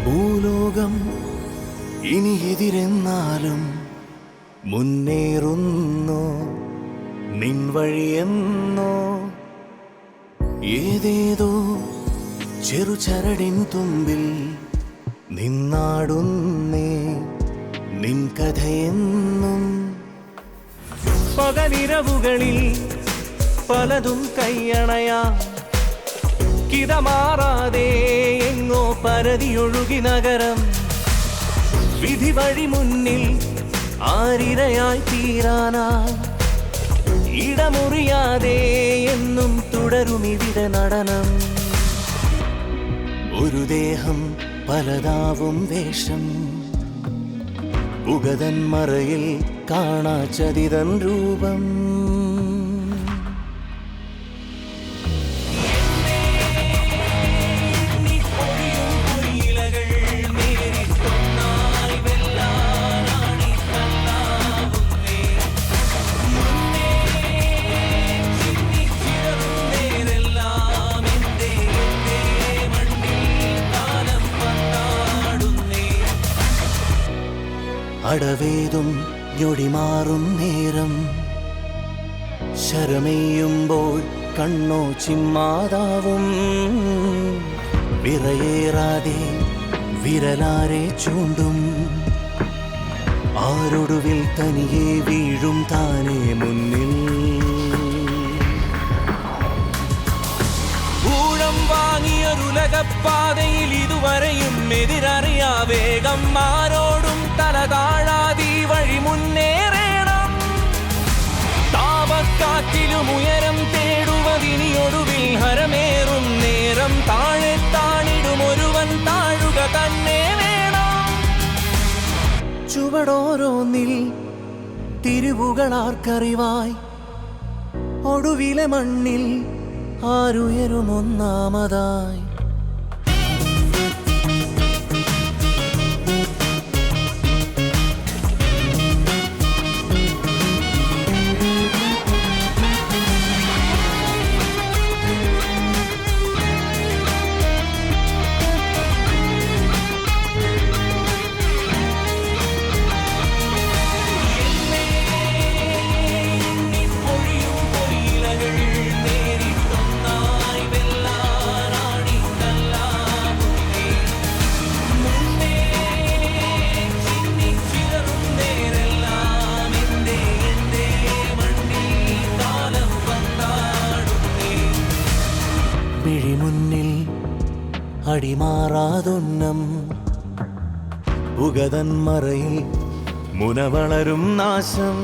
ഭൂലോകം ഇനി എതിരെന്നാലും മുന്നേറുന്നു നിൻ വഴിയെന്നോ ഏതേതോ ചെറുചരടിൻ തുമ്പിൽ നിന്നാടുന്നേ നിൻ കഥയെന്നും പകലിരവുകളിൽ പലതും കൈയണയാ കിതമാറാതെ എങ്ങോ പരതിയൊഴുകി നഗരം വിധി വഴി മുന്നിൽ ആരിരയായി തീരാനായി ഇടമുറിയാതെ എന്നും തുടരുമിവിടെ നടനം ഒരു ദേഹം പലതാവും വേഷം ഉഗതൻ മറയിൽ കാണാച്ചതിതൻ രൂപം അടവേതും ഞൊടിമാറും നേരം ശരമെയ്യുമ്പോൾ കണ്ണോ ചിമ്മാതാവും വിറയേറാതെ വിരലാരെ ചൂണ്ടും ആരൊടുവിൽ തനിയെ വീഴും താനേ മുന്നിൽ ഊഴം വാങ്ങിയൊരുലകപ്പാതയിൽ ഇതുവരെയും എതിരറിയാ വേഗം ആരോടും തല താഴാതി വഴി മുന്നേറണം താപക്കാറ്റിലും ഉയരം തേടുവതിനിയൊടുവിൽ ഹരമേറും നേരം താഴെ താണിടും ഒരുവൻ താഴുക തന്നെ വേണം ചുവടോരോന്നിൽ തിരിവുകളാർക്കറിവായി ഒടുവിലെ മണ്ണിൽ ആരുയരുമൊന്നാമതായി പിഴിമുന്നിൽ അടിമാറാതൊന്നം ഉഗതൻ മറയിൽ മുനവളരും നാശം